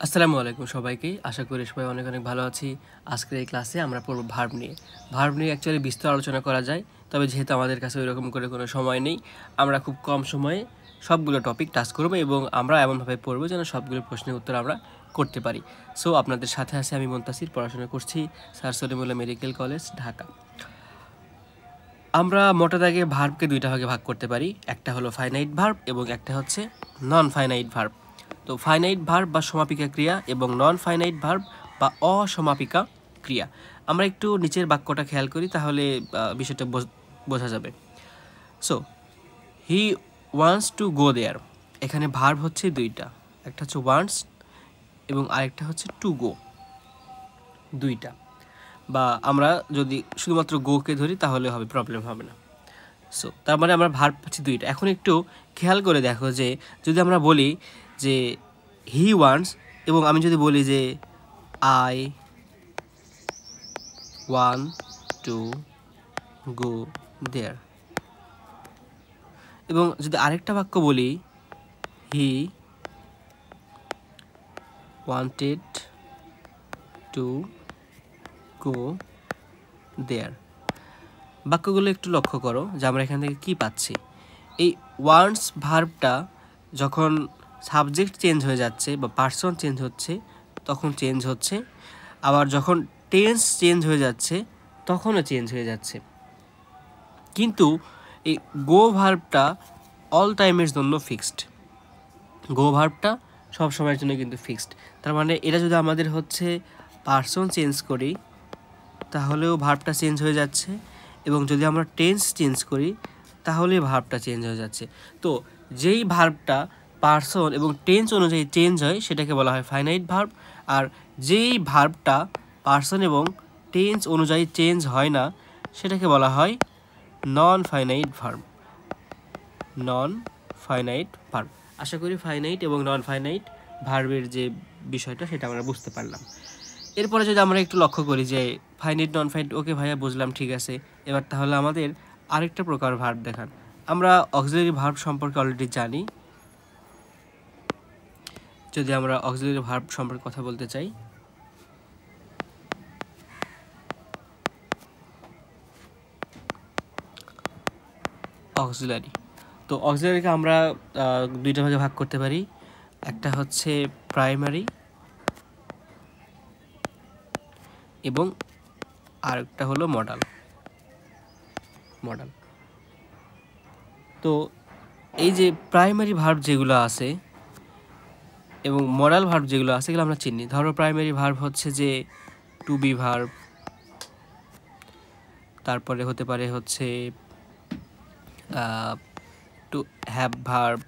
আসসালামু আলাইকুম সবাইকে। আশা করি সবাই অনেক অনেক ভালো আছি। আজকের এই ক্লাসে আমরা পড়ব ভার্ব নিয়ে। ভার্ব নিয়ে অ্যাকচুয়ালি বিস্তার আলোচনা করা যায়, তবে যেহেতু আমাদের কাছে ওইরকম করে কোনো সময় নেই, আমরা খুব কম সময়ে সবগুলো টপিক টাচ করব এবং আমরা এমনভাবে পড়ব যেন সবগুলো প্রশ্নের উত্তর আমরা করতে পারি। সো আপনাদের সাথে আছে আমি মুনতাসির, পড়াশোনা করছি sir Salimullah medical college, Dhaka. আমরা মোটা দাগে ভার্বকে দুইটা ভাগে ভাগ করতে পারি, একটা হলো ফাইনাইট ভার্ব এবং একটা হচ্ছে নন ফাইনাইট ভার্ব। তো ফাইনাইট ভার্ব বা সমাপিকা ক্রিয়া এবং নন ফাইনাইট ভার্ব বা অসমাপিকা ক্রিয়া। আমরা একটু নিচের বাক্যটা খেয়াল করি, তাহলে বিষয়টা বোঝা যাবে। So he wants to go there, এখানে ভার্ব হচ্ছে দুইটা, একটা হচ্ছে ওয়ান্টস এবং আরেকটা হচ্ছে টু গো, দুইটা। বা আমরা যদি শুধুমাত্র গোকে ধরি তাহলে হবে, প্রবলেম হবে না। সো তার মানে আমরা ভার্ব পাচ্ছি দুইটা। এখন একটু খেয়াল করে দেখো যে যদি আমরা বলি যে হি ওয়ান্টস এবং আমি যদি বলি যে আই ওয়ান্ট টু গো দেয়ার, এবং যদি আরেকটা বাক্য বলি হি ওয়ান্টেড টু গো দেয়ার, বাক্যগুলো একটু লক্ষ্য করো যে আমরা এখান থেকে কি পাচ্ছি। এই ওয়ান্টস ভার্বটা যখন সাবজেক্ট চেঞ্জ হয়ে যাচ্ছে বা পার্সন চেঞ্জ হচ্ছে তখন চেঞ্জ হচ্ছে, আবার যখন টেন্স চেঞ্জ হয়ে যাচ্ছে তখনও চেঞ্জ হয়ে যাচ্ছে। কিন্তু এই গো ভার্বটা অল টাইমের জন্য ফিক্সড, গো ভার্বটা সব সময়ের জন্য কিন্তু ফিক্সড। তার মানে এটা যদি আমাদের হচ্ছে পার্সন চেঞ্জ করি তাহলেও ভার্বটা চেঞ্জ হয়ে যাচ্ছে, এবং যদি আমরা টেন্স চেঞ্জ করি তাহলে ভার্বটা চেঞ্জ হয়ে যাচ্ছে। তো যেই ভার্বটা পার্সন এবং টেন্স অনুযায়ী চেঞ্জ হয় সেটাকে বলা হয় ফাইনাইট ভার্ব, আর যেই ভার্বটা পার্সন এবং টেন্স অনুযায়ী চেঞ্জ হয় না সেটাকে বলা হয় non finite verb. Non finite verb. আশা করি ফাইনাইট এবং নন ফাইনাইট ভার্বের যে বিষয়টা সেটা আমরা বুঝতে পারলাম। এরপরে যদি আমরা একটু লক্ষ্য করি যে ফাইনাইট নন ফাইনাইট, ওকে ভাইয়া বুঝলাম, ঠিক আছে। এবার তাহলে আমাদের আরেকটা প্রকার ভার্ব দেখান। আমরা অক্সিলারি ভার্ব সম্পর্কে অলরেডি জানি। যদি আমরা অক্সিলারি ভার্ব সম্পর্কে কথা বলতে চাই, অক্সিলারি, তো অক্সিলারিকে আমরা দুইটা ভাগে ভাগ করতে পারি। একটা হচ্ছে প্রাইমারি এবং আরেকটা হলো মডাল। তো এই যে প্রাইমারি ভার্ব যেগুলো আছে এবং মডাল ভার্ব যেগুলো আছে এগুলো আমরা চিনি। ধরো প্রাইমারি ভার্ব হচ্ছে যে টু বি ভার্ব, তারপরে হতে পারে হচ্ছে টু হ্যাভ ভার্ব,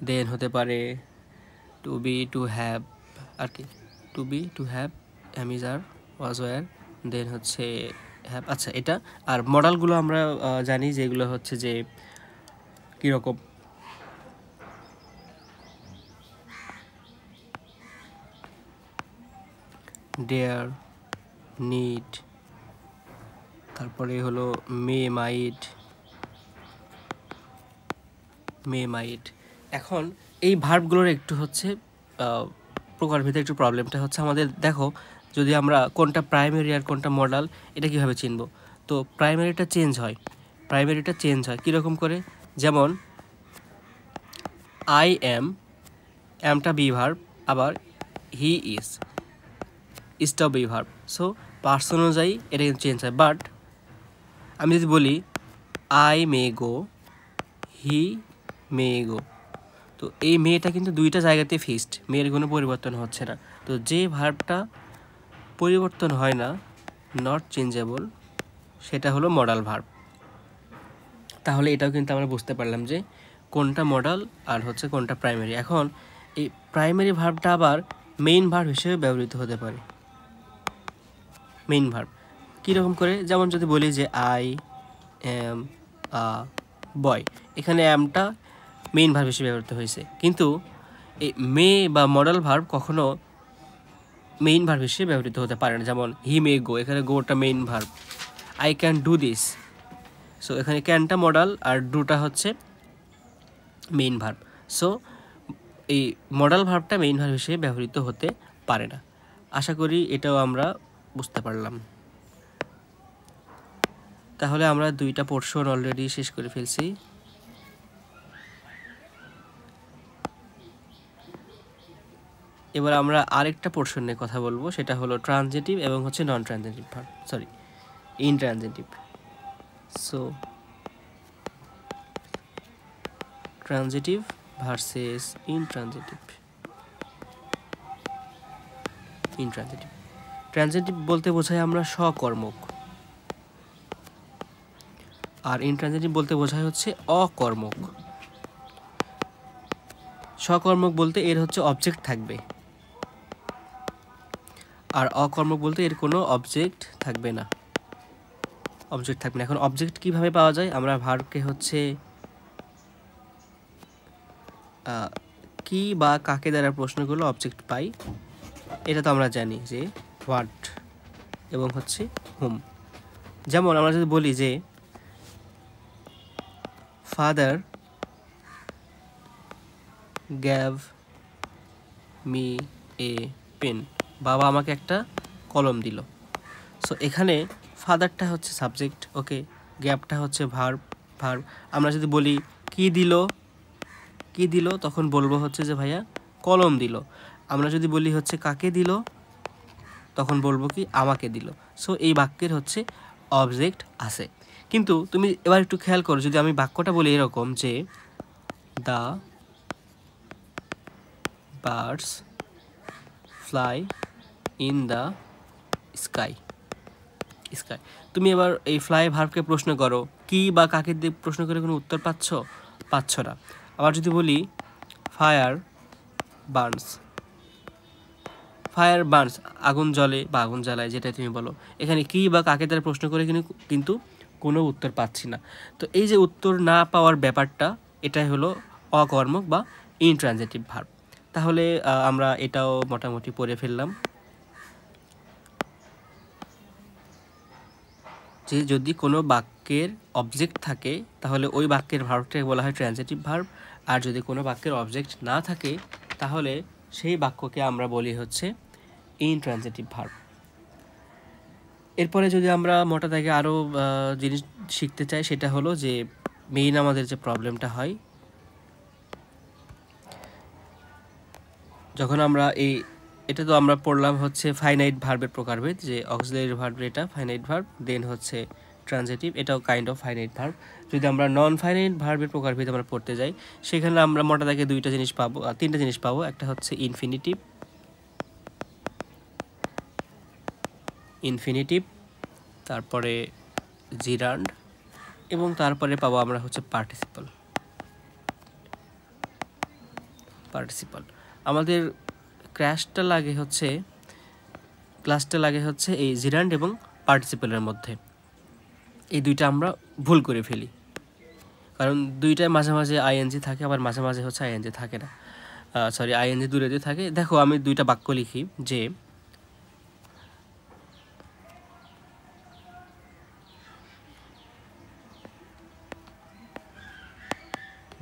দেন হতে পারে টু বি টু হ্যাভ, আর কি to be to have, am is are, was were, then হচ্ছে হ্যাভ। আচ্ছা, এটা আর মডালগুলো আমরা জানি যেগুলো হচ্ছে যে কীরকম, ডেয়ার, নিড, তারপরে হলো মে মাইট। এখন এই ভার্বগুলোর একটু হচ্ছে প্রকারভেদে একটু প্রবলেমটা হচ্ছে আমাদের। দেখো যদি আমরা কোনটা প্রাইমারি আর কোনটা মডাল এটা কীভাবে চিনব। তো প্রাইমারিটা চেঞ্জ হয় কীরকম করে, যেমন আই এমটা বি ভার্ব, আবার হি ইজটাও বি ভার্ব। সো পার্সন অনুযায়ী এটা কিন্তু চেঞ্জ হয়। বাট আমি যদি বলি আই মে গো, হি মে গো, তো এই মেয়েটা কিন্তু দুইটা জায়গাতে ফিক্সড, মেয়ের কোনো পরিবর্তন হচ্ছে না। তো যে ভার্বটা পরিবর্তন হয় না, নট চেঞ্জেবল, সেটা হলো মডাল ভার্ব। তাহলে এটাও কিন্তু আমরা বুঝতে পারলাম যে কোনটা মডাল আর হচ্ছে কোনটা প্রাইমারি। এখন এই প্রাইমারি ভার্বটা আবার মেইন ভার্ব হিসেবে ব্যবহৃত হতে পারে। মেইন ভার্ব কীরকম করে, যেমন যদি বলি যে আই এম আ বয়, এখানে অ্যামটা মেইন ভার্ব হিসেবে ব্যবহৃত হয়েছে, কিন্তু এই মে বা মডাল ভার্ব কখনো মেইন ভার্ব হিসেবে ব্যবহৃত হতে পারে না। যেমন হি মে গো, এখানে গোটা main verb. I can do this, so এখানে ক্যানটা মডাল আর ডুটা হচ্ছে মেইন ভার্ব। সো এই মডাল ভার্বটা মেইন ভার্ব হিসেবে ব্যবহৃত হতে পারে না। আশা করি এটাও আমরা বুঝতে পারলাম। তাহলে আমরা 2টা পোর্শন অলরেডি শেষ করে ফেলছি। এবার আমরা আরেকটা পোর্শন নিয়ে কথা বলবো, সেটা হলো ট্রানজিটিভ এবং হচ্ছে non transitive verb, sorry intransitive. So transitive versus intransitive. Transitive বলতে বোঝায় আমরা সকর্মক, আর ইনট্রানজিটিভ বলতে বোঝায় হচ্ছে অকর্মক। সকর্মক বলতে এর হচ্ছে অবজেক্ট থাকবে, আর অকর্মক বলতে এর কোনো অবজেক্ট থাকবে না। এখন অবজেক্ট কিভাবে পাওয়া যায়? আমরা ভার্বকে হচ্ছে কি বা কাকে দ্বারা প্রশ্ন করলে অবজেক্ট পাই, এটা তো আমরা জানি যে হোয়াট এবং হচ্ছে হুম। যেমন আমরা যদি বলি যে father gave me a pen, বাবা আমাকে একটা কলম দিল। সো এখানে ফাদারটা হচ্ছে সাবজেক্ট, ওকে, গ্যাভটা হচ্ছে ভার্ব। আমরা যদি বলি কি দিল তখন বলবো হচ্ছে যে ভাইয়া কলম দিল। আমরা যদি বলি হচ্ছে কাকে দিল তখন বলবো কি আমাকে দিল। সো এই বাক্যের হচ্ছে অবজেক্ট আছে। কিন্তু তুমি এবার একটু খেয়াল করো, যদি আমি বাক্যটা বলি এরকম যে the birds fly in the sky, তুমি এবার এই ফ্লাই ভার্বকে প্রশ্ন করো, কি বা কাকে দিয়ে প্রশ্ন করে কোনো উত্তর পাচ্ছ না। আবার যদি বলি ফায়ার বার্নস, আগুন জ্বলে বা আগুন জ্বালায়, যেটা তুমি বলো, এখানে কি বা কাকে দ্বারা প্রশ্ন করে কিন্তু কোনো উত্তর পাচ্ছি না। তো এই যে উত্তর না পাওয়ার ব্যাপারটা, এটাই হলো অকর্মক বা ইনট্রানজিটিভ ভার্ব। তাহলে আমরা এটাও মোটামুটি পড়ে ফেললাম যে যদি কোনো বাক্যের অবজেক্ট থাকে তাহলে ওই বাক্যের ভার্বটাকে বলা হয় ট্রানজিটিভ ভার্ব, আর যদি কোনো বাক্যের অবজেক্ট না থাকে তাহলে সেই বাক্যকে আমরা বলি হচ্ছে ইনট্রানজিটিভ ভার্ব। এরপরে যদি আমরা মোটা দাগে আরও জিনিস শিখতে চাই, সেটা হলো যে মেইন আমাদের যে প্রবলেমটা হয় যখন আমরা এটা তো আমরা পড়লাম হচ্ছে ফাইনাইট ভার্বের প্রকারভেদ, যে অক্সিলারি ভার্ব এটা ফাইনাইট ভার্ব, দেন হচ্ছে ট্রানজিটিভ, এটাও কাইন্ড অফ ফাইনাইট ভার্ব। যদি আমরা নন ফাইনাইট ভার্বের প্রকারভেদ আমরা পড়তে যাই, সেখানে আমরা মোটা দাগে তিনটা জিনিস পাবো। একটা হচ্ছে ইনফিনিটিভ, তারপরে জিরান্ড, এবং তারপরে পাবো আমরা হচ্ছে পার্টিসিপল। আমাদের ক্লাসটা লাগে হচ্ছে এই জিরান্ড এবং পার্টিসিপলের মধ্যে। এই দুইটা আমরা ভুল করে ফেলি, কারণ দুইটায় মাঝে মাঝে আইএনজি থাকে, আবার মাঝে মাঝে হচ্ছে আইএনজি থাকে না, আইএনজি দূরে থাকে। দেখো আমি দুইটা বাক্য লিখি যে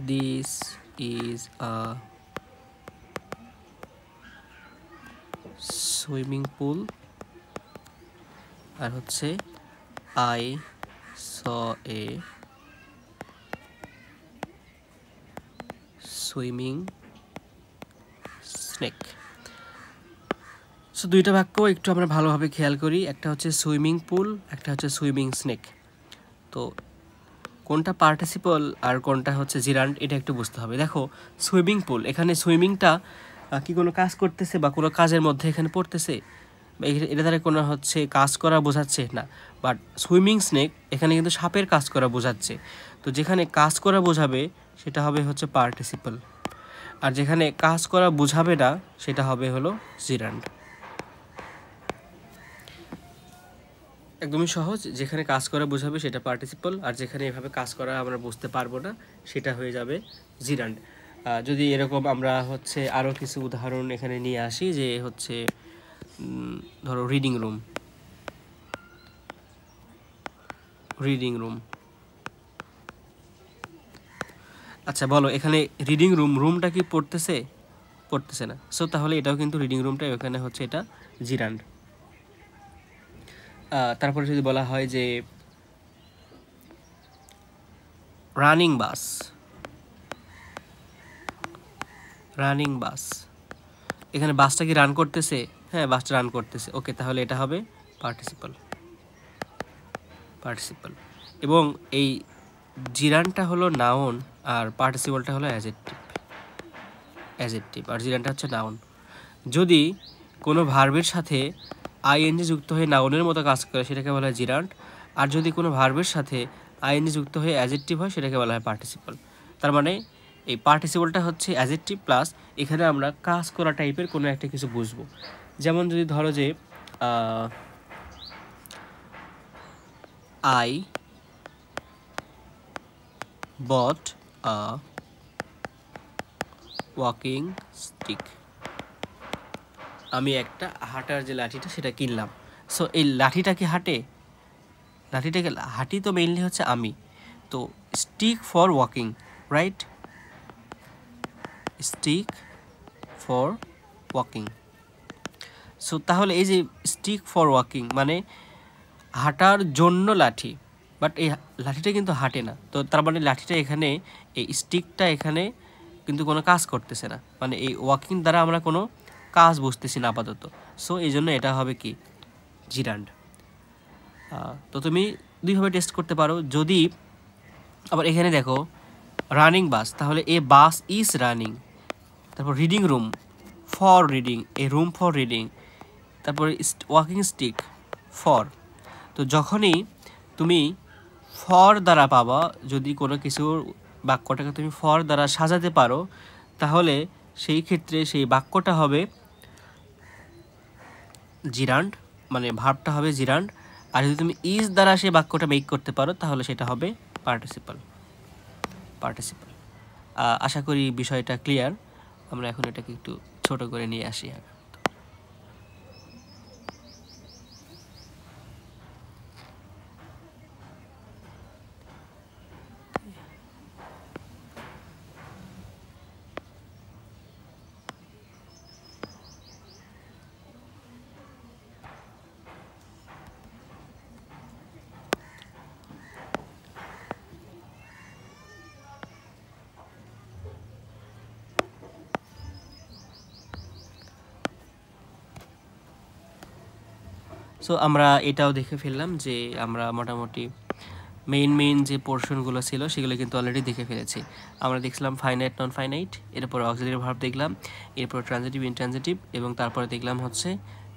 this is a swimming pool, আর হচ্ছে I saw a swimming snake. So দুইটা বাক্য একটু আমরা ভালোভাবে খেয়াল করি, একটা হচ্ছে সুইমিং পুল, একটা হচ্ছে সুইমিং স্নেক। তো কোনটা পার্টিসিপল আর কোনটা হচ্ছে জিরান্ড, এটা একটু বুঝতে হবে। দেখো সুইমিং পুল, এখানে সুইমিংটা কি কোনো কাজ করতেছে বা কোনো কাজের মধ্যে এখানে পড়তেছে, এটা দ্বারা কোনো হচ্ছে কাজ করা বোঝাচ্ছে না। বাট সুইমিং স্নেক এখানে কিন্তু সাপের কাজ করা বোঝাচ্ছে। তো যেখানে কাজ করা বোঝাবে সেটা হবে হচ্ছে পার্টিসিপল, আর যেখানে কাজ করা বোঝাবে না সেটা হবে হলো জিরান্ড। একদমই সহজ, যেখানে কাজ করা বোঝাবে সেটা পার্টিসিপল, আর যেখানে এভাবে কাজ করা আমরা বুঝতে পারবো না সেটা হয়ে যাবে জিরান্ড। যদি এরকম আমরা হচ্ছে আরও কিছু উদাহরণ এখানে নিয়ে আসি, যে হচ্ছে ধরো রিডিং রুম। আচ্ছা বলো, এখানে রিডিং রুমটা কি পড়তেছে? করতেছে না। সো তাহলে এটাও কিন্তু রিডিং রুমটা ওখানে হচ্ছে এটা জিরান্ড। তারপরে যদি বলা হয় যে রানিং বাস, রানিং বাস, এখানে বাসটা কি রান করতেছে? হ্যাঁ, বাসটা রান করতেছে। ওকে, তাহলে এটা হবে পার্টিসিপল, পার্টিসিপল। এবং এই জিরানটা হলো নাউন আর পার্টিসিপলটা হলো অ্যাজেক্টিভ, অ্যাজেক্টিভ আর জিরানটা হচ্ছে নাউন। যদি কোনো ভার্বের সাথে আইএনজি যুক্ত হয়ে নাউনের মতো কাজ করে সেটাকে বলা হয় জিরান্ট, আর যদি কোনো ভার্বের সাথে আইএনজি যুক্ত হয়ে অ্যাজেক্টিভ হয় সেটাকে বলা হয় পার্টিসিপল। তার মানে এই পার্টিসিপলটা হচ্ছে অ্যাজেক্টিভ প্লাস এখানে আমরা কাজ করা টাইপের কোনো একটা কিছু বুঝবো। যেমন যদি ধরো যে I bought a walking stick, আমি একটা হাঁটার যে লাঠিটা সেটা কিনলাম। সো এই লাঠিটা কি হাঁটে? লাঠিটাকে হাঁটি তো মেইনলি হচ্ছে আমি, তো stick for walking, right? Stick for walking. So তাহলে এই যে স্টিক ফর ওয়াকিং মানে হাঁটার জন্য লাঠি, বাট এই লাঠিটা কিন্তু হাঁটে না। তো তার মানে লাঠিটা এখানে, এই স্টিকটা এখানে কিন্তু কোনো কাজ করতেছে না, মানে এই ওয়াকিং দ্বারা আমরা কোনো কাজ বুঝতেছি না আপাতত। সো এই জন্য এটা হবে কি জিরান্ড। তো তুমি দুইভাবে টেস্ট করতে পারো। যদি আবার এখানে দেখো রানিং বাস, তাহলে এ বাস ইজ রানিং। তারপর reading room, for reading, A room for reading. তারপরে ওয়াকিং স্টিক, ফর। তো যখনই তুমি ফর দ্বারা পাবা, যদি কোনো কিছুর বাক্যটাকে তুমি ফর দ্বারা সাজাতে পারো, তাহলে সেই ক্ষেত্রে সেই বাক্যটা হবে জিরান্ড, মানে ভার্বটা হবে জিরান্ড। আর যদি তুমি ইজ দ্বারা সেই বাক্যটা মেক করতে পারো তাহলে সেটা হবে পার্টিসিপল, পার্টিসিপল। আশা করি বিষয়টা ক্লিয়ার। আমরা এখন এটাকে একটু ছোট করে নিয়ে আসি। সো আমরা এটাও দেখে ফেললাম যে আমরা মোটামুটি মেইন যে পোর্শনগুলো ছিল সেগুলো কিন্তু অলরেডি দেখে ফেলেছি। আমরা দেখছিলাম ফাইনাইট, নন ফাইনাইট, এরপর অক্সিলারি ভার্ব দেখলাম, এরপর ট্রানজিটিভ, ইনট্রানজিটিভ, এবং তারপরে দেখলাম হচ্ছে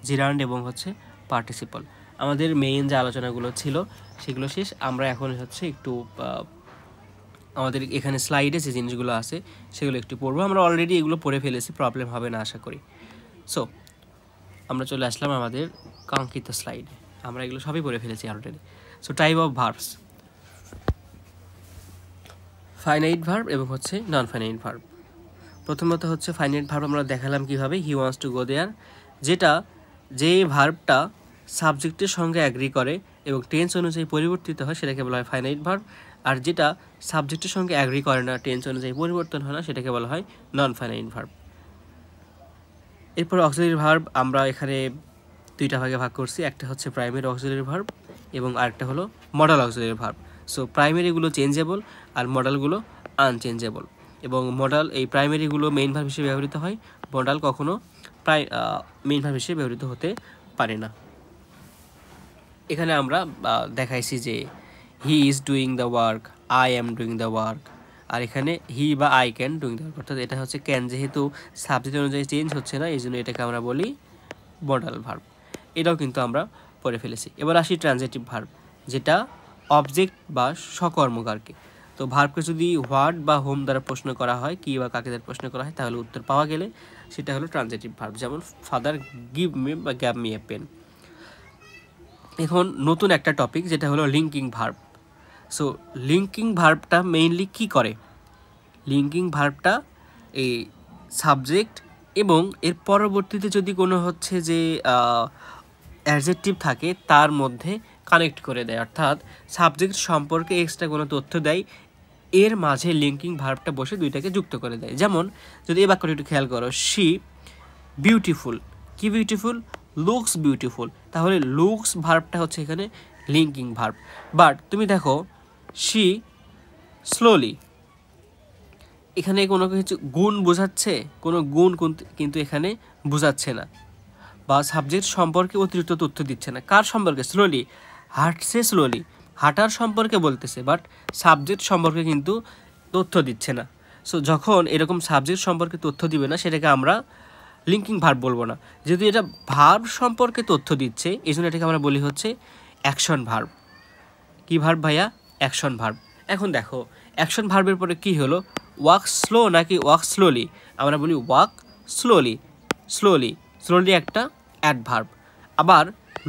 জিরান্ড এবং হচ্ছে পার্টিসিপল। আমাদের মেইন যে আলোচনাগুলো ছিল সেগুলো শেষ। আমরা এখন হচ্ছে একটু আমাদের এখানে স্লাইডে যে জিনিসগুলো আছে সেগুলো একটু পড়বো। আমরা অলরেডি এগুলো পড়ে ফেলেছি, প্রবলেম হবে না আশা করি। সো আমরা চলে আসলাম আমাদের কাঙ্ক্ষিত স্লাইডে। আমরা এগুলো সবই পড়ে ফেলেছি already. So type of verbs, finite verb এবং হচ্ছে নন ফাইনাইট ভার্ব। প্রথমত হচ্ছে ফাইনাইট ভার্ব আমরা দেখালাম কিভাবে, হি ওয়ান্টস টু গো দেয়ার, যেটা যে ভার্বটা সাবজেক্টের সঙ্গে অ্যাগ্রি করে এবং টেন্স অনুযায়ী পরিবর্তিত হয় সেটাকে বলা হয় ফাইনাইট ভার্ব। আর যেটা সাবজেক্টের সঙ্গে অ্যাগ্রি করে না, টেন্স অনুযায়ী পরিবর্তন হয় না, সেটাকে বলা হয় নন ফাইনাইট ভার্ব। এরপর অক্সিলারি ভার্ব আমরা এখানে দুইটা ভাগে ভাগ করছি, একটা হচ্ছে প্রাইমারি অক্সিলারি ভার্ব এবং আরেকটা হলো মডাল অক্সিলারি ভার্ব। সো প্রাইমারিগুলো চেঞ্জেবল আর মডালগুলো আনচেঞ্জেবল। এবং মডাল, এই প্রাইমারিগুলো মেইন ভার্ব হিসেবে ব্যবহৃত হয়, মডাল কখনো মেইন ভার্ব হিসেবে ব্যবহৃত হতে পারে না। এখানে আমরা দেখাইছি যে he is doing the work, I am doing the work. আর এখানে হি বা I can doing the work, অর্থাৎ এটা হচ্ছে ক্যান, যেহেতু সাবজেক্ট অনুযায়ী চেঞ্জ হচ্ছে না এই জন্য এটাকে আমরা বলি মডাল ভার্ব। এটাও কিন্তু আমরা পড়ে ফেলেছি। এবার আসি ট্রানজিটিভ ভার্ব, যেটা অবজেক্ট বা সকর্মকারকে। তো ভার্বকে যদি হোয়াট বা হোম দ্বারা প্রশ্ন করা হয়, কি বা কাকে দ্বারা প্রশ্ন করা হয়, তাহলে উত্তর পাওয়া গেলে সেটা হলো ট্রানজিটিভ ভার্ব। যেমন ফাদার গিভ মি বা গ্যাভ মি এ পেন। এখন নতুন একটা টপিক যেটা হলো লিঙ্কিং ভার্ব। সো লিঙ্কিং ভার্বটা মেইনলি কি করে? লিঙ্কিং ভার্বটা এই সাবজেক্ট এবং এর পরবর্তীতে যদি কোনো হচ্ছে যে অ্যাডজেক্টিভ থাকে তার মধ্যে কানেক্ট করে দেয়, অর্থাৎ সাবজেক্ট সম্পর্কে এক্সট্রা কোনো তথ্য দেয় এর মাঝে লিঙ্কিং ভার্বটা বসে দুইটাকে যুক্ত করে দেয়। যেমন যদি এই বাক্যটা একটু খেয়াল করো, শি বিউটিফুল, কি বিউটিফুল, লুকস বিউটিফুল, তাহলে লুকস ভার্বটা হচ্ছে এখানে লিঙ্কিং ভার্ব। বাট তুমি দেখো শি স্লোলি, এখানে কোনো কিছু গুণ বোঝাচ্ছে, কোনো গুণ কিন্তু এখানে বোঝাচ্ছে না, বা সাবজেক্ট সম্পর্কে অতিরিক্ত তথ্য দিচ্ছে না। কার সম্পর্কে? স্লোলি, হাঁটছে স্লোলি, হাঁটার সম্পর্কে বলতেছে, বাট সাবজেক্ট সম্পর্কে কিন্তু তথ্য দিচ্ছে না। সো যখন এরকম সাবজেক্ট সম্পর্কে তথ্য দিবে না, সেটাকে আমরা লিঙ্কিং ভার্ব বলবো না। যদি এটা ভার্ব সম্পর্কে তথ্য দিচ্ছে, এই জন্য এটাকে আমরা বলি হচ্ছে অ্যাকশন ভার্ব। কি ভার্ব ভাইয়া? Action verb. এখন দেখো অ্যাকশন ভার্বের পরে কি হলো, ওয়াক স্লো নাকি ওয়াক স্লোলি? আমরা বলি ওয়াক স্লোলি, স্লোলি, স্লোলি একটা অ্যাডভার্ব। আবার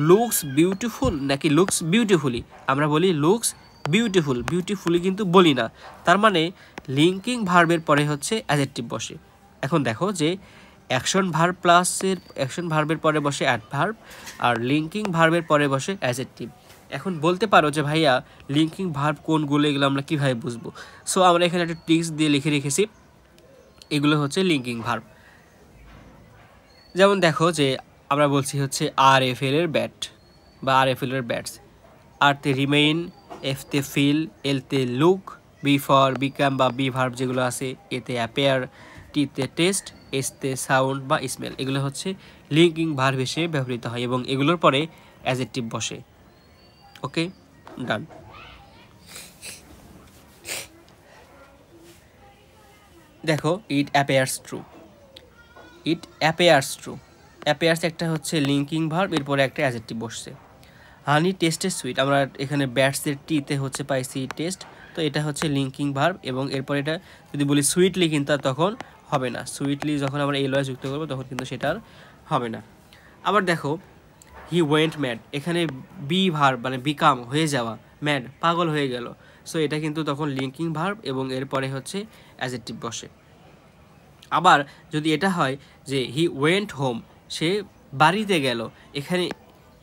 লুকস বিউটিফুল নাকি লুকস বিউটিফুলি? আমরা বলি লুকস বিউটিফুল, বিউটিফুলি কিন্তু বলি না। তার মানে লিঙ্কিং ভার্বের পরে হচ্ছে অ্যাডজেক্টিভ বসে। এখন দেখো যে অ্যাকশন ভার্ব প্লাসের অ্যাকশন ভার্বের পরে বসে অ্যাডভার্ব, আর লিঙ্কিং ভার্বের পরে বসে অ্যাডজেক্টিভ। এখন বলতে পারো যে ভাইয়া লিঙ্কিং ভার্ব কোনগুলো, এগুলো আমরা কীভাবে বুঝবো? সো আমরা এখানে একটা ট্রিক্স দিয়ে লিখে রেখেছি, এগুলো হচ্ছে লিঙ্কিং ভার্ব। যেমন দেখো যে আমরা বলছি হচ্ছে আর এফ এর ব্যাট বা আর এফ এর ব্যাটস, আর তে রিমেইন, এফ তে ফিল, এল তে লুক, বি ফর বিকাম বা বি ভার্ব যেগুলো আছে, এতে অ্যাপেয়ার, টি তে টেস্ট, এস তে সাউন্ড বা স্মেল, এগুলো হচ্ছে লিঙ্কিং ভার্ব হিসেবে ব্যবহৃত হয় এবং এগুলোর পরে অ্যাডজেক্টিভ বসে। ওকে, ডান। দেখো ইট অ্যাপেয়ার্স ট্রু, ইট অ্যাপেয়ার্স ট্রু, অ্যাপেয়ার্স একটা হচ্ছে লিঙ্কিং ভার্ব, এরপরে একটা অ্যাডজেক্টিভ বসছে। হানি টেস্টে সুইট, আমরা এখানে ব্যাটসের টিতে হচ্ছে পাইছি টেস্ট, তো এটা হচ্ছে লিঙ্কিং ভার্ব এবং এরপর এটা যদি বলি সুইটলি কিন্তু তখন হবে না, সুইটলি যখন আমরা এই লয়ে যুক্ত করবো তখন কিন্তু সেটা আর হবে না। আবার দেখো হি ওয়েন্ট ম্যাড, এখানে বি ভার্ব মানে বিকাম হয়ে যাওয়া, ম্যাড পাগল হয়ে গেল, সো এটা কিন্তু তখন লিঙ্কিং ভার্ব এবং এরপরে হচ্ছে অ্যাডজেক্টিভ বসে। আবার যদি এটা হয় যে হি ওয়েন্ট হোম, সে বাড়িতে গেল, এখানে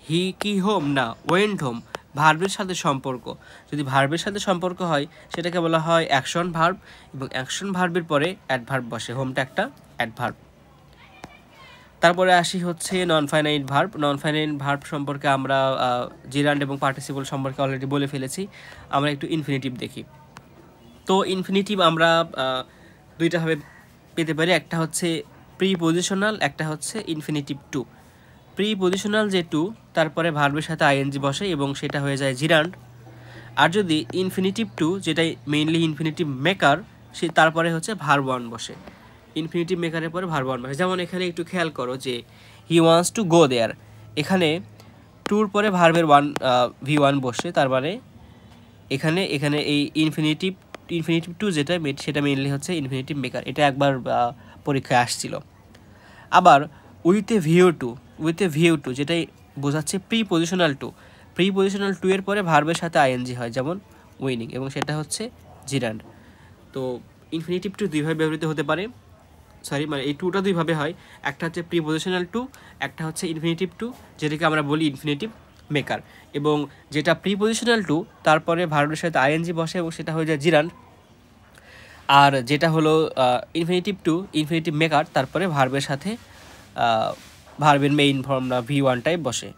হি কি হোম না ওয়েন্ট হোম, ভার্বের সাথে সম্পর্ক, যদি ভার্বের সাথে সম্পর্ক হয় সেটাকে বলা হয় অ্যাকশন ভার্ব এবং অ্যাকশন ভার্বের পরে অ্যাডভার্ব বসে, হোমটা একটা অ্যাডভার্ব। তারপরে আসি হচ্ছে নন finite verb. Non finite verb সম্পর্কে আমরা জিরান্ড এবং পার্টিসিপল সম্পর্কে অলরেডি বলে ফেলেছি, আমরা একটু ইনফিনিটিভ দেখি। তো ইনফিনিটিভ আমরা দুইটাভাবে পেতে পারি, একটা হচ্ছে প্রিপজিশনাল, একটা হচ্ছে ইনফিনিটিভ টু। প্রিপজিশনাল যে টু, তারপরে ভার্বের সাথে আইএনজি বসে এবং সেটা হয়ে যায় জিরান্ড। আর যদি ইনফিনিটিভ টু, যেটাই মেইনলি ইনফিনিটিভ মেকার, সে তারপরে হচ্ছে ভার্ব ওয়ান বসে, ইনফিনিটিভ মেকারের পরে ভার্ব ওয়ান বসে। যেমন এখানে একটু খেয়াল করো যে হি ওয়ান্টস টু গো দেয়ার, এখানে টুর পরে ভার্বের ভি ওয়ান বসে, তার মানে এখানে এখানে এই ইনফিনিটিভ টু যেটা সেটা মেইনলি হচ্ছে ইনফিনিটিভ মেকার, এটা একবার পরীক্ষায় আসছিল। আবার উইথ এ ভিউ টু যেটাই বোঝাচ্ছে প্রিপজিশনাল টু, প্রিপজিশনাল টু এর পরে ভার্বের সাথে আইএনজি হয়, যেমন উইনিং, এবং সেটা হচ্ছে জিরান্ড। তো ইনফিনিটিভ টু দুইভাবে ব্যবহৃত হতে পারে, মানে এই টুটা দুইভাবে হয়, একটা হচ্ছে প্রিপজিশনাল টু, একটা হচ্ছে ইনফিনিটিভ টু, যেটাকে আমরা বলি ইনফিনিটিভ মেকার। এবং যেটা প্রিপজিশনাল টু তারপরে ভার্বের সাথে আইএনজি বসে এবং সেটা হয়ে যায় জিরান্ড। আর যেটা হলো ইনফিনিটিভ টু, ইনফিনিটিভ মেকার, তারপরে ভার্বের সাথে ভার্বের মেইন ফর্মটা ভি ওয়ান টাইপ বসে।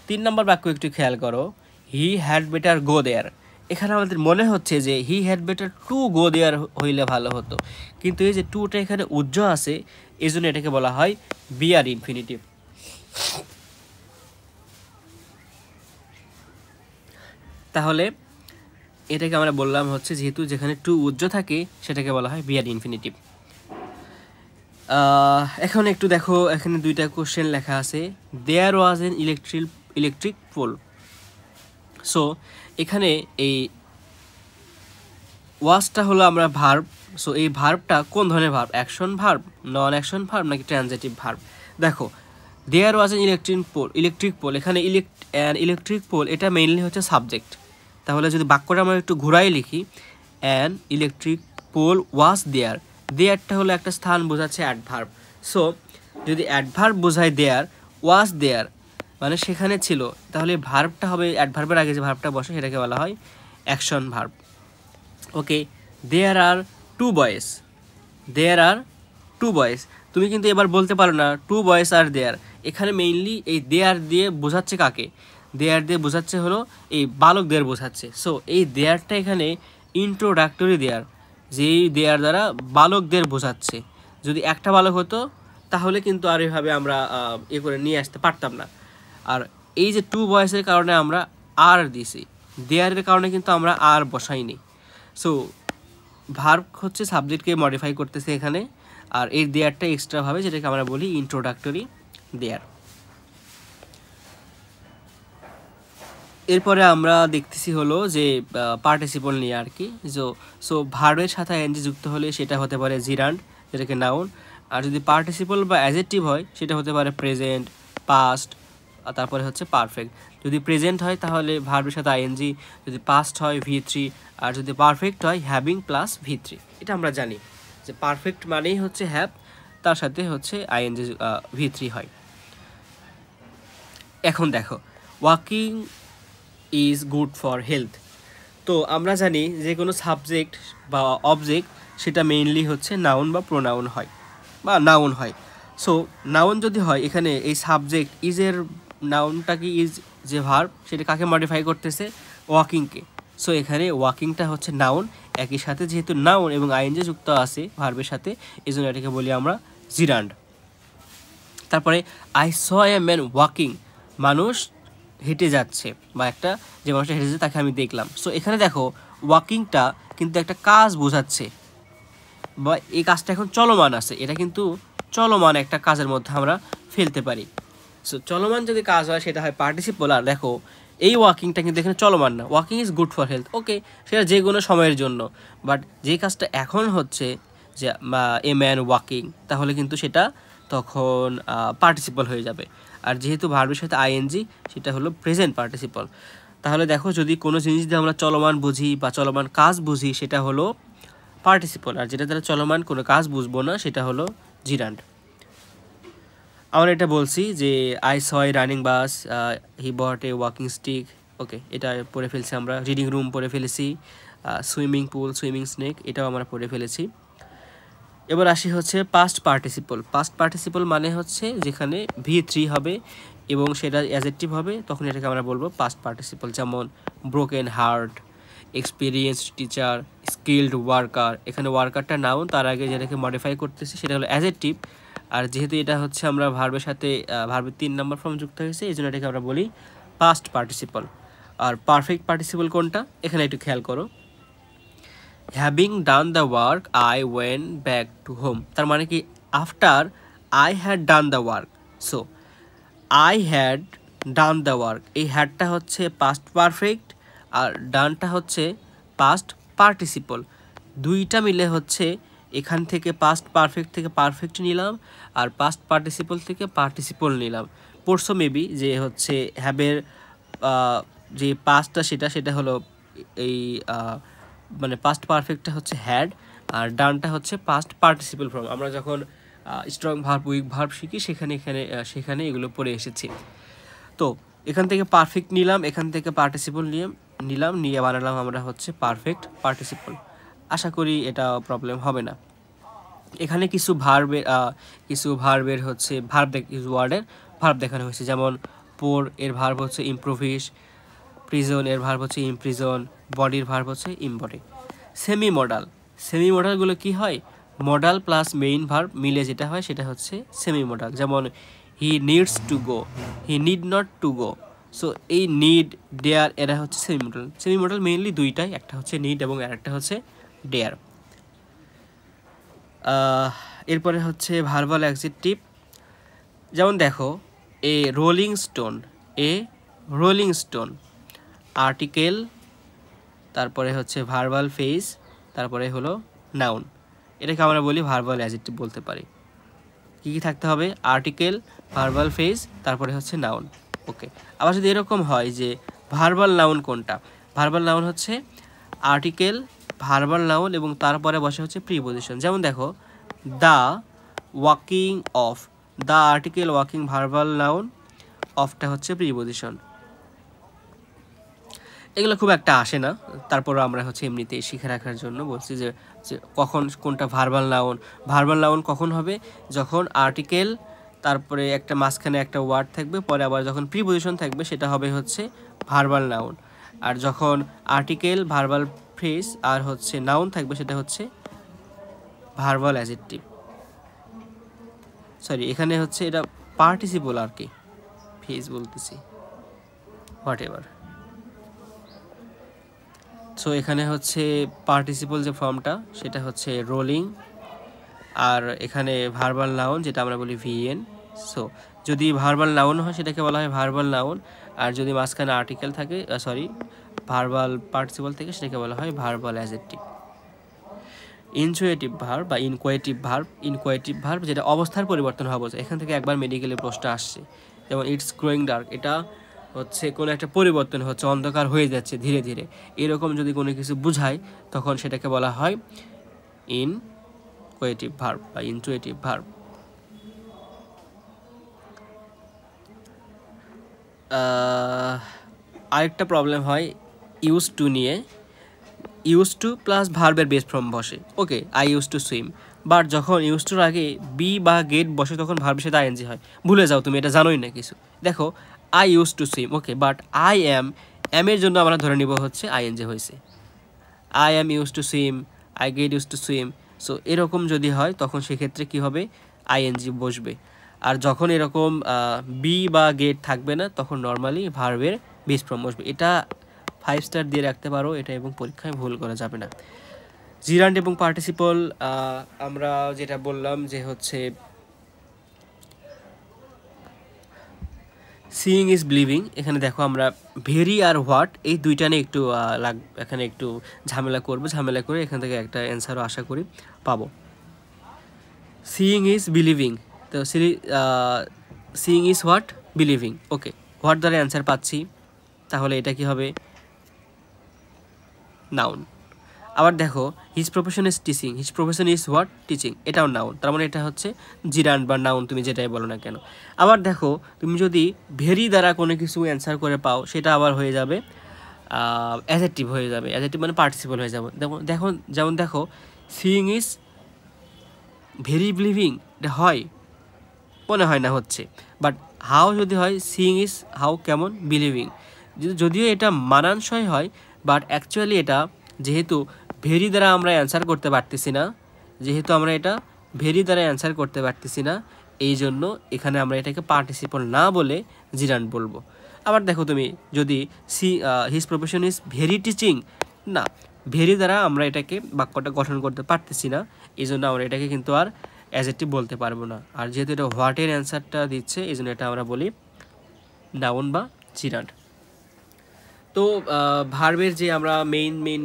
3 নম্বর বাক্য একটু খেয়াল করো, হি হ্যাড বেটার গো দেয়ার, এখানে আমাদের মনে হচ্ছে যে he had better to go there হইলে ভালো হতো, কিন্তু এই যে টুটা এখানে উজ্জ্ব আছে, এই জন্য এটাকে বলা হয় বিআর ইনফিনিটিভ। তাহলে এটাকে আমরা বললাম হচ্ছে যেহেতু যেখানে টু উজ্জ্ব থাকে সেটাকে বলা হয় বিআর ইনফিনিটিভ। এখন একটু দেখো, এখানে দুইটা কোশ্চেন লেখা আছে, there was an electric pole. So এখানে এই ওয়াজটা হলো আমরা ভার্ব, সো এই ভার্বটা কোন ধরনের ভার্ব, অ্যাকশন ভার্ব, নন অ্যাকশন ভার্ব নাকি ট্রানজিটিভ ভার্ব? দেখো দেয়ার ওয়াজ এন ইলেকট্রিক পোল, এখানে ইলেকট্রিক পোল এটা মেইনলি হচ্ছে সাবজেক্ট। তাহলে যদি বাক্যটা আমরা একটু ঘুরাই লিখি, অ্যান ইলেকট্রিক পোল ওয়াজ দেয়ার, দেয়ারটা হলো একটা স্থান বোঝাচ্ছে অ্যাডভার্ব। সো যদি অ্যাডভার্ব বোঝায় দেয়ার, ওয়াজ দেয়ার মানে সেখানে ছিল, তাহলে ভার্বটা হবে অ্যাডভার্বের আগে যে ভার্বটা বসে সেটাকে বলা হয় অ্যাকশন ভার্ব। ওকে, দেয়ার আর টু বয়েস, দেয়ার আর টু বয়েস। তুমি কিন্তু এবার বলতে পারো না টু বয়েস আর দেয়ার, এখানে মেইনলি এই দেয়ার দিয়ে বোঝাচ্ছে কাকে, দেয়ার দিয়ে বোঝাচ্ছে হলো এই বালকদের বোঝাচ্ছে। সো এই দেয়ারটা এখানে ইন্ট্রোডাক্টরি দেয়ার, যেই দেয়ার দ্বারা বালকদের বোঝাচ্ছে। যদি একটা বালক হতো তাহলে কিন্তু আর এভাবে আমরা করে নিয়ে আসতে পারতাম না। আর এই যে টু বয়েসের কারণে আমরা আর দিছি, দেয়ারের কারণে কিন্তু আমরা আর বসাইনি। সো ভার্ব হচ্ছে সাবজেক্টকে মডিফাই করতেছে এখানে, আর এই দেয়ারটা এক্সট্রাভাবে, যেটাকে আমরা বলি ইন্ট্রোডাক্টরি দেয়ার। এরপরে আমরা দেখতেছি হলো যে পার্টিসিপল নিয়ে আর কি। সো ভার্বের সাথে আইএনজি যুক্ত হলে সেটা হতে পারে জিরান্ড, যেটাকে নাউন। আর যদি পার্টিসিপল বা অ্যাডজেক্টিভ হয় সেটা হতে পারে প্রেজেন্ট, পাস্ট, তারপরে হচ্ছে পারফেক্ট। যদি প্রেজেন্ট হয় তাহলে ভার্বের সাথে আইএনজি, যদি পাস্ট হয় V3, আর যদি পারফেক্ট হয় হ্যাভিং প্লাস V3। এটা আমরা জানি যে পারফেক্ট মানেই হচ্ছে হ্যাভ, তার সাথে হচ্ছে আইএনজি V3 হয়। এখন দেখো walking is good for health. তো আমরা জানি যে কোনো সাবজেক্ট বা অবজেক্ট সেটা মেইনলি হচ্ছে নাউন বা প্রোনাউন হয় বা নাউন হয়। সো নাউন যদি হয়, এখানে এই সাবজেক্ট ইজের নাউনটা কি, ইজ যে ভার্ব সেটা কাকে মডিফাই করতেছে, ওয়াকিংকে। সো এখানে ওয়াকিংটা হচ্ছে নাউন, একই সাথে যেহেতু নাউন এবং আইএনজি যুক্ত আছে ভার্বের সাথে, এই জন্য এটাকে বলি আমরা জিরান্ড। তারপরে I saw a man walking, মানুষ হেঁটে যাচ্ছে, বা একটা যে মানুষটা হেঁটে যাচ্ছে তাকে আমি দেখলাম। সো এখানে দেখো ওয়াকিংটা কিন্তু একটা কাজ বোঝাচ্ছে, বা এই কাজটা এখন চলমান আছে, এটা কিন্তু চলমান একটা কাজের মধ্যে আমরা ফেলতে পারি। সো চলমান যদি কাজ হয় সেটা হয় পার্টিসিপল। আর দেখো এই ওয়াকিংটা কিন্তু এখানে চলমান না, walking is good for health, okay, সেটা যে কোনো সময়ের জন্য। বাট যে কাজটা এখন হচ্ছে যে এ ম্যান ওয়াকিং, তাহলে কিন্তু সেটা তখন পার্টিসিপল হয়ে যাবে। আর যেহেতু ভার্বের সাথে আইএনজি, সেটা হলো প্রেজেন্ট পার্টিসিপল। তাহলে দেখো যদি কোনো জিনিস দিয়ে আমরা চলমান বুঝি বা চলমান কাজ বুঝি সেটা হলো পার্টিসিপল, আর যেটা দ্বারা চলমান কোনো কাজ বুঝবো না সেটা হলো জিরান্ড। আমরা এটা বলছি যে I saw a running bus, he bought a walking stick, okay, এটা পড়ে ফেলছি আমরা। রিডিং রুম পড়ে ফেলেছি, সুইমিং পুল, সুইমিং স্নেক, এটাও আমরা পড়ে ফেলেছি। এবার আসি হচ্ছে পাস্ট পার্টিসিপল। পাস্ট পার্টিসিপল মানে হচ্ছে যেখানে V3 হবে এবং সেটা অ্যাডজেক্টিভ হবে, তখন এটাকে আমরা বলবো পাস্ট পার্টিসিপল। যেমন broken heart, experienced teacher, skilled worker. এখানে ওয়ার্কারটা নাউন, তার আগে যেটাকে মডিফাই করতেছি সেটা হলো অ্যাডজেক্টিভ। আর যেহেতু এটা হচ্ছে আমরা ভার্বের সাথে ভার্বের 3 নম্বর ফর্ম যুক্ত হয়েছে, এই জন্য এটাকে আমরা বলি পাস্ট পার্টিসিপল। আর পারফেক্ট পার্টিসিপল কোনটা, এখানে একটু খেয়াল করো। Having done the work I went back to home, তার মানে কি after I had done the work. So I had done the work, এই হ্যাডটা হচ্ছে পাস্ট পারফেক্ট, আর ডানটা হচ্ছে পাস্ট পার্টিসিপল। দুইটা মিলে হচ্ছে এখান থেকে পাস্ট পারফেক্ট থেকে পারফেক্ট নিলাম, আর পাস্ট পার্টিসিপল থেকে পার্টিসিপল নিলাম। পড়ছো মেবি যে হচ্ছে হ্যাবের যে পাস্টটা সেটা হলো এই মানে পাস্ট পারফেক্টটা হচ্ছে হ্যাড, আর ডানটা হচ্ছে পাস্ট পার্টিসিপল ফর্ম। আমরা যখন স্ট্রং ভার্ব, উইক ভার্ব শিখি সেখানে এগুলো পড়ে এসেছি। তো এখান থেকে পারফেক্ট নিলাম, এখান থেকে পার্টিসিপল নিয়ে বানালাম আমরা হচ্ছে পারফেক্ট পার্টিসিপল। আশা করি এটা প্রবলেম হবে না। এখানে কিছু ভার্বের হচ্ছে কিছু ওয়ার্ডের ভার্ব দেখানো হয়েছে। যেমন পোর এর ভার্ব হচ্ছে ইমপ্রোভিস, প্রিজন এর ভার্ব হচ্ছে ইমপ্রিজন, বডির ভার্ব হচ্ছে ইমবডি। সেমি মডালগুলো কি হয়, মডাল প্লাস মেইন ভার্ব মিলে যেটা হয় সেটা হচ্ছে সেমি মডাল। যেমন হি needs to go, he need not to go. So এই নিড, ডেয়ার, এরা হচ্ছে সেমি মডাল মেইনলি দুইটাই, একটা হচ্ছে নিড এবং আরেকটা হচ্ছে ডেয়ার। এরপরে হচ্ছে ভার্বাল অ্যাডজেক্টিভ। যেমন দেখো এ রোলিং স্টোন, আর্টিকেল, তারপরে হচ্ছে ভার্বাল ফেজ, তারপরে হলো নাউন। এটাকে আমরা বলি ভার্বাল অ্যাডজেক্টিভ বলতে পারি। কী কী থাকতে হবে, আর্টিকেল, ভার্বাল ফেজ, তারপরে হচ্ছে নাউন, ওকে। আবার যদি এরকম হয় যে ভার্বাল নাউন কোনটা, ভার্বাল নাউন হচ্ছে আর্টিকেল, ভার্বাল নাউন এবং তারপরে বসে হচ্ছে প্রিপোজিশন। যেমন দেখো the walking of, the article, walking verbal noun, অফটা হচ্ছে প্রিপোজিশন। এগুলো খুব একটা আসে না, তারপরও আমরা হচ্ছে এমনিতেই শিখে রাখার জন্য বলছি যে কখন কোনটা ভার্বাল নাউন। ভার্বাল নাউন কখন হবে, যখন আর্টিকেল তারপরে একটা মাঝখানে একটা ওয়ার্ড থাকবে, পরে আবার যখন প্রিপজিশন থাকবে সেটা হবে হচ্ছে ভার্বাল নাউন। আর যখন আর্টিকেল, ভার্বাল ফ্রেজ আর হচ্ছে নাউন থাকবে সেটা হচ্ছে ভার্বাল অ্যাডজেক্টিভ। সরি, এখানে হচ্ছে এটা পার্টিসিপল আর কি, ফ্রেজ বলতেছি, হোয়াট এভার। সো এখানে হচ্ছে পার্টিসিপল যে ফর্মটা সেটা হচ্ছে রোলিং, আর এখানে ভার্বাল নাউন যেটা আমরা বলি ভিএন। সো যদি ভার্বাল নাউন হয় সেটাকে বলা হয় ভার্বাল নাউন, আর যদি মাঝখানে আর্টিকেল থাকে, সরি ভার্বাল পার্টিসিপল থেকে, সেটাকে বলা হয় ভার্বাল অ্যাডজেক্টিভ। ইনচুয়েটিভ ভার্ব বা ইনকোয়েটিভ ভার্ব যেটা অবস্থার পরিবর্তন হওয়া বোঝায়। এখান থেকে একবার মেডিকেলে প্রশ্ন আসছে, যেমন ইটস গ্রোয়িং ডার্ক, এটা হচ্ছে কোনো একটা পরিবর্তন হচ্ছে, অন্ধকার হয়ে যাচ্ছে ধীরে ধীরে, এরকম যদি কোনো কিছু বোঝায় তখন সেটাকে বলা হয় ইনকোয়েটিভ ভার্ব বা ইনচুয়েটিভ ভার্ব। আরেকটা প্রবলেম হয় ইউজ টু নিয়ে। ইউজ টু প্লাস ভার্বের বেস ফর্ম বসে, okay, I use to swim, but যখন ইউজ টুর আগে বি বা গেট বসে তখন ভার্বের সাথে আইএনজি হয়। ভুলে যাও, তুমি এটা জানোই না কিছু। দেখো I use to swim, okay, but I am, এর জন্য আমরা ধরে নিব হচ্ছে আইএনজি হয়েছে। I am use to swim, I get use to swim. So এরকম যদি হয় তখন সেক্ষেত্রে কি হবে, আইএনজি বসবে। আর যখন এরকম বি বা গেট থাকবে না তখন নর্মালি ভার্বের বেস ফর্ম বসবে। এটা 5 স্টার দিয়ে রাখতে পারো এটা, এবং পরীক্ষায় ভুল করা যাবে না। জিরান্ড এবং পার্টিসিপল আমরা যেটা বললাম যে হচ্ছে সিইং ইজ বিলিভিং, এখানে দেখো আমরা ভেরি আর হোয়াট এই দুইটা নিয়ে একটু এখানে একটু ঝামেলা করবো, ঝামেলা করে এখান থেকে একটা অ্যান্সারও আশা করি পাবো। সিইং ইজ বিলিভিং, তো seeing is what, believing, okay, what দ্বারা অ্যান্সার পাচ্ছি, তাহলে এটা কি হবে, নাউন। আবার দেখো his profession is teaching, his profession is what, teaching, এটাও নাউন, তার মানে এটা হচ্ছে জিরান্ড বা নাউন, তুমি যেটাই বলো না কেন। আবার দেখো তুমি যদি ভেরি দ্বারা কোনো কিছু অ্যান্সার করে পাও সেটা আবার হয়ে যাবে অ্যাডজেক্টিভ হয়ে যাবে, অ্যাডজেক্টিভ মানে পার্টিসিপল হয়ে যাবে। দেখো যেমন দেখো সিইং ইজ ভেরি বিলিভিং, এটা হয়, মনে হয় না হচ্ছে, বাট হাউ যদি হয় সিইং ইজ হাউ, কেমন, বিলিভিং, যদিও এটা মানানসই হয়, বাট অ্যাকচুয়ালি এটা যেহেতু ভেরি দ্বারা আমরা অ্যান্সার করতে পারতেছি না, যেহেতু আমরা এটা ভেরি দ্বারা অ্যান্সার করতে পারতেছি না, এই জন্য এখানে আমরা এটাকে পার্টিসিপল না বলে জিরান্ড বলবো। আবার দেখো তুমি যদি his profession is very teaching, না, ভেরি দ্বারা আমরা এটাকে বাক্যটা গঠন করতে পারতেছি না, এই জন্য আমরা এটাকে কিন্তু আর অ্যাডজেক্টিভ বলতে পারবো না। আর যেহেতু এটা হোয়াটের অ্যান্সারটা দিচ্ছে এই জন্য এটা আমরা বলি নাউন বা জিরান্ড। তো ভার্বের যে আমরা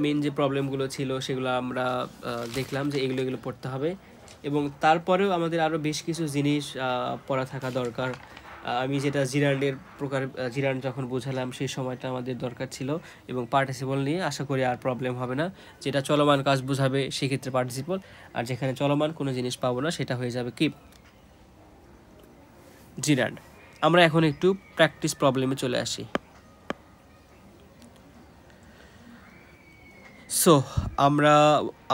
মেইন যে প্রবলেমগুলো ছিল সেগুলো আমরা দেখলাম যে এগুলো পড়তে হবে, এবং তারপরেও আমাদের আরও বেশ কিছু জিনিস পড়া থাকা দরকার। আমি যেটা জিরান্ডের প্রকার, জিরান্ড যখন বোঝালাম সেই সময়টা আমাদের দরকার ছিল, এবং পার্টিসিপল নিয়ে আশা করি আর প্রবলেম হবে না। যেটা চলমান কাজ বোঝাবে সেক্ষেত্রে পার্টিসিপল, আর যেখানে চলমান কোনো জিনিস পাবো না সেটা হয়ে যাবে কি, জিরান্ড। আমরা এখন একটু প্র্যাকটিস প্রবলেমে চলে আসি। সো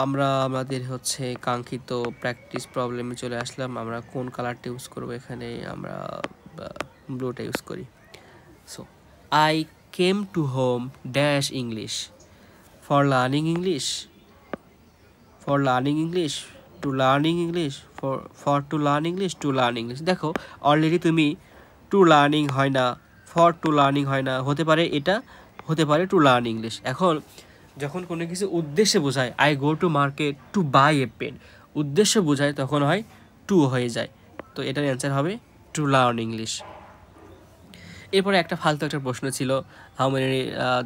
আমরা আমাদের হচ্ছে কাঙ্ক্ষিত প্র্যাকটিস প্রবলেমে চলে আসলাম। আমরা কোন কালারটা ইউজ করবো, এখানে আমরা ব্লুটা ইউজ করি। So I came to home dash English, for learning English, for learning English, two learning English, for to learn English, to learn English. দেখো অলরেডি তুমি টু লার্নিং হয় না, ফর টু লার্নিং হয় না, হতে পারে এটা, হতে পারে টু লার্ন ইংলিশ। এখন যখন কোনো কিছু উদ্দেশ্যে বোঝায়, I go to market to buy a pen, উদ্দেশ্য বোঝায় তখন হয় টু হয়ে যায়, তো এটার অ্যান্সার হবে টু লার্ন ইংলিশ। এরপরে একটা ফালতু একটা প্রশ্ন ছিল, how many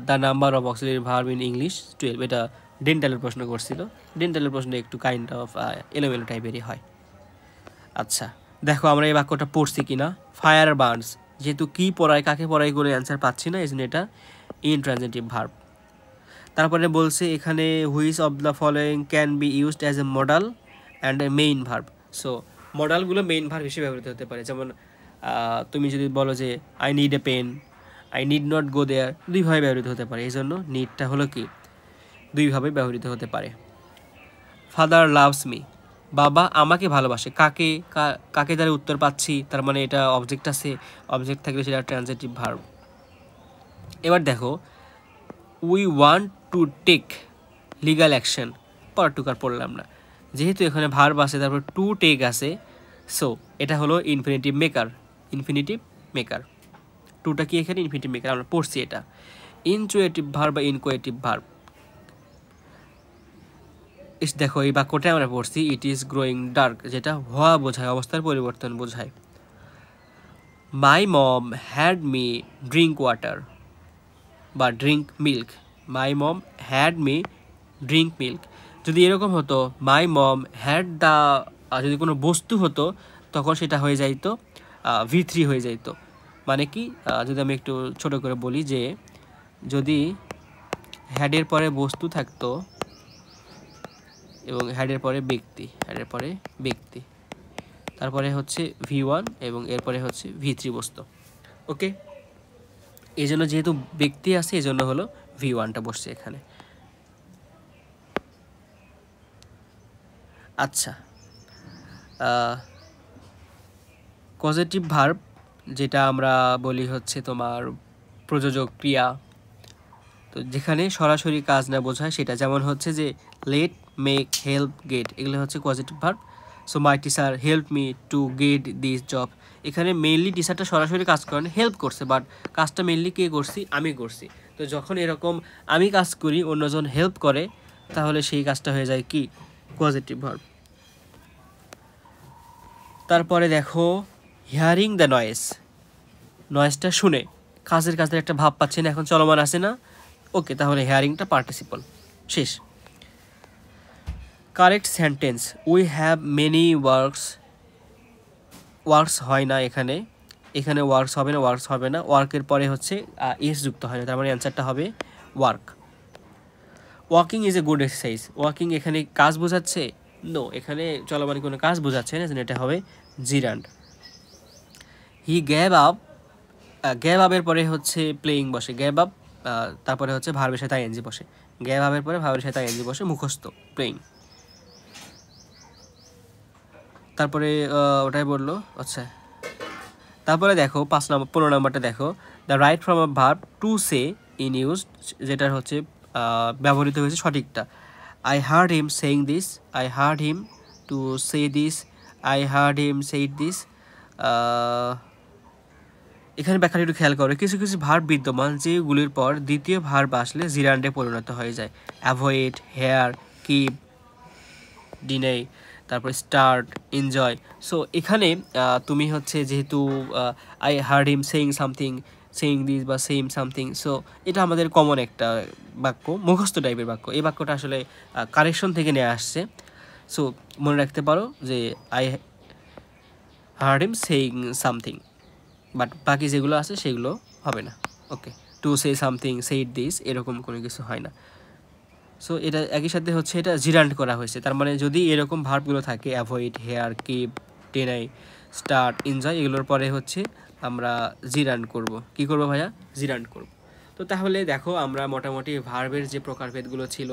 the number of auxiliary verb in English 12, এটা ডেন্টালের প্রশ্ন করছিল। ডেন্টালের প্রশ্ন একটু কাইন্ড অফ এলোমেলো টাইপেরই হয়। আচ্ছা দেখো আমরা এই বাক্যটা পড়ছি কিনা, ফায়ার বার্নস, যেহেতু কি পড়ায় কাকে পড়ায় করে অ্যান্সার পাচ্ছি না, এই জন্য এটা ইনট্রানজিটিভ ভার্ব। তারপরে বলছে এখানে which of the following can be used as a modal and a main verb. So মডালগুলো মেইন ভার্ব হিসেবে ব্যবহৃত হতে পারে, যেমন তুমি যদি বলো যে I need a pen, I need not go there দুইভাবে ব্যবহৃত হতে পারে, এই জন্য নিডটা হলো কি দুইভাবে ব্যবহৃত হতে পারে। ফাদার লাভস মি, বাবা আমাকে ভালোবাসে, কাকে কাকে দ্বারা উত্তর পাচ্ছি, তার মানে এটা অবজেক্ট আছে, অবজেক্ট থাকলে সেটা ট্রানজিটিভ ভার্ব। এবার দেখো we want to take legal action, পরটুকার পড়লাম না, যেহেতু এখানে ভার্ব আছে তারপর টু টেক আছে, সো এটা হলো ইনফিনিটিভ মেকার, ইনফিনিটিভ মেকার। টুটা কি এখানে ইনফিনিটিভ মেকার, আমরা পড়ছি এটা। ইনচুয়েটিভ ভার্ব বা ইনকোয়েটিভ ভার্ব, দেখো এই বাক্যটা আমরা পড়ছি ইট ইজ গ্রোয়িং ডার্ক, যেটা হওয়া বোঝায়, অবস্থার পরিবর্তন বোঝায়। My mom had me drink water বা drink milk, my mom had me drink milk. যদি এরকম হতো মাই মম হ্যাড দ্য, যদি কোনো বস্তু হতো তখন সেটা হয়ে যাইতো V3 হয়ে যাইতো। মানে কি, যদি আমি একটু ছোট করে বলি যে যদি হ্যাডের পরে বস্তু থাকতো এবং হ্যাডের পরে ব্যক্তি, হ্যাডের পরে ব্যক্তি, তারপরে হচ্ছে V1 এবং এরপরে হচ্ছে V3 বস্তু। ওকে, এই জন্য যেহেতু ব্যক্তি আছে এই জন্য হলো V1টা বসছে এখানে। আচ্ছা, পজিটিভ ভার্ব যেটা আমরা বলি হচ্ছে তোমার প্রযোজক ক্রিয়া, তো যেখানে সরাসরি কাজ না বোঝায় সেটা, যেমন হচ্ছে যে লেট, মেক, হেল্প, গেট, এগুলো হচ্ছে positive verb. So my teacher help me to get this job, এখানে মেইনলি টিচারটা সরাসরি কাজ করেন, হেল্প করছে, বাট কাজটা মেইনলি কে করছি, আমি করছি। তো যখন এরকম আমি কাজ করি অন্যজন হেল্প করে তাহলে সেই কাজটা হয়ে যায় কি পজিটিভ ভার্ব। তারপরে দেখো হিয়ারিং দ্য নয়েজ, নয়েজটা শুনে কাজের একটা ভাব পাচ্ছেন, এখন চলমান আছে না, ওকে, তাহলে হিয়ারিংটা পার্টিসিপল, শেষ। Correct sentence we have many works, works হয় না এখানে, এখানে ওয়ার্কস হবে না, ওয়ার্কস হবে না, ওয়ার্কের পরে হচ্ছে এস যুক্ত হয় না, তার মানে অ্যান্সারটা হবে work. Walking is a good exercise, walking এখানে কাজ বোঝাচ্ছে, নো, এখানে চলমান কোনো কাজ বোঝাচ্ছে না, এটা হবে জিরান্ড। হি গ্যাভ আপ, গ্যাভ আপের পরে হচ্ছে প্লেয়িং বসে, গ্যাভ আপ তারপরে হচ্ছে ভার্বের সাথে আইএনজি বসে, গ্যাভ আপের পরে ভার্বের সাথে আইএনজি বসে, মুখস্থ প্লেয়িং। তারপরে ওটাই বললো। আচ্ছা, তারপরে দেখো 15 নম্বরটা দেখো, the right form of verb to say in use, যেটার হচ্ছে ব্যবহৃত হয়েছে সঠিকটা। I heard him saying this, I heard him to say this, I heard him said this. এখানে ব্যাখ্যাটা একটু খেয়াল করো, কিছু কিছু ভার্ব বিদ্যমান যেগুলির পর দ্বিতীয় ভার্ব আসলে জিরান্ডে পরিণত হয়ে যায়। অ্যাভয়েড, হেয়ার, কিপ, ডিনে, তারপর স্টার্ট, এনজয়। সো এখানে তুমি হচ্ছে যেহেতু I heard him saying something, saying this বা সেইম সামথিং, সো এটা আমাদের কমন একটা বাক্য, মুখস্থ টাইপের বাক্য। এই বাক্যটা আসলে কারেকশন থেকে নিয়ে আসছে। সো মনে রাখতে পারো যে I heard him saying something, but বাকি যেগুলো আছে সেগুলো হবে না। Okay, to say something, said this, এরকম কোনো কিছু হয় না। সো এটা একই সাথে হচ্ছে এটা জিরান্ড করা হয়েছে, তার মানে যদি এরকম ভার্বগুলো থাকে avoid, hear, keep, deny, start, enjoy, এগুলোর পরে হচ্ছে আমরা জিরান্ড করব। কি করব ভাইয়া? জিরান্ড করব। তো তাহলে দেখো আমরা মোটামুটি ভার্বের যে প্রকারভেদগুলো ছিল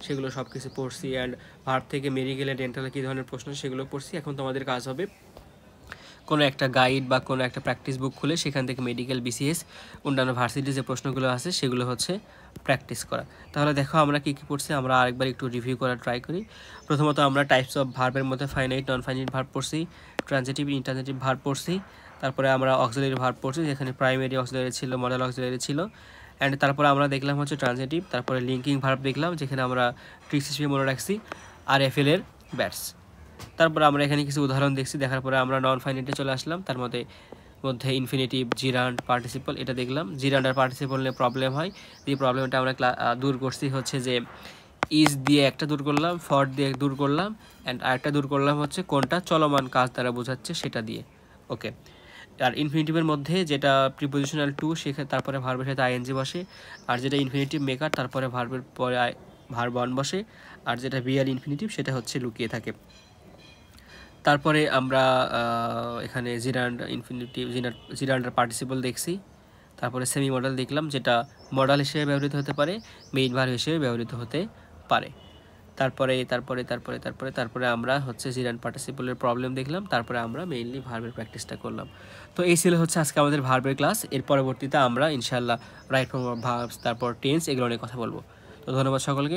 সেগুলো সব কিছু পড়ছি, অ্যান্ড ভার্ব থেকে মেডিকেল অ্যান্ড ডেন্টালে কী ধরনের প্রশ্ন সেগুলো পড়ছি। এখন তোমাদের কাজ হবে কোনো একটা গাইড বা কোনো একটা প্র্যাকটিস বুক খুলে সেখান থেকে মেডিকেল, বিসিএস, অন্যান্য ভার্সিটির যে প্রশ্নগুলো আছে সেগুলো হচ্ছে প্র্যাকটিস করা। তাহলে দেখো আমরা কী কী পড়ছি, আমরা আরেকবার একটু রিভিউ করার ট্রাই করি। প্রথমত আমরা টাইপস অফ ভার্বের মধ্যে ফাইনাইট, নন ফাইনাইট ভার্ব পড়ছি, ট্রানজিটিভ, ইন্টারজেটিভ ভার্ব পড়ছি, তারপরে আমরা অক্সিলারি ভার্ব পড়ছি, যেখানে প্রাইমারি অক্সিলারি ছিল, মডেল অক্সিলারি ছিল, অ্যান্ড তারপরে আমরা দেখলাম হচ্ছে ট্রানজিটিভ, তারপরে লিঙ্কিং ভার্ব দেখলাম, যেখানে আমরা ট্রিক্স হিসেবে মনে রাখছি আর এফএল এর ব্যাটস। তারপর আমরা এখানে কিছু উদাহরণ দেখছি, দেখার পরে আমরা নন ফাইনাইটে চলে আসলাম, তার মধ্যে ইনফিনিটিভ, জিরান্ড, পার্টিসিপল, এটা দেখলাম। জিরান্ড আর পার্টিসিপল নিয়ে প্রবলেম হয়, এই প্রবলেমটা আমরা দূর করছি হচ্ছে যে ইজ দিয়ে একটা দূর করলাম, ফর দিয়ে দূর করলাম, অ্যান্ড আরেকটা দূর করলাম হচ্ছে কোনটা চলমান কাজ দ্বারা বোঝাচ্ছে সেটা দিয়ে। ওকে, আর ইনফিনিটিভের মধ্যে যেটা প্রিপোজিশনাল টু, সেখানে তারপরে ভার্বের সাথে আইএনজি বসে, আর যেটা ইনফিনিটিভ মেকার তারপরে ভার্বের পরে ভার্ব অন বসে, আর যেটা বিআর ইনফিনিটিভ সেটা হচ্ছে লুকিয়ে থাকে। তারপরে আমরা এখানে জিরান্ড, ইনফিনিটিভ, জিরান্ডার পার্টিসিপল দেখছি, তারপরে সেমি মডেল দেখলাম, যেটা মডেল হিসেবে ব্যবহৃত হতে পারে, মেইন ভার্ব হিসেবে ব্যবহৃত হতে পারে। তারপরে আমরা হচ্ছে জিরান পার্টিসিপলের প্রবলেম দেখলাম, তারপরে আমরা মেইনলি ভার্বের প্র্যাকটিসটা করলাম। তো এই ছিল হচ্ছে আজকে আমাদের ভার্বের ক্লাস। এর পরবর্তীতে আমরা ইনশাআল্লাহ রাইট ফর্ম অফ ভার্বস, তারপর টেন্স, এগুলো নিয়ে কথা বলবো। তো ধন্যবাদ সকলকে।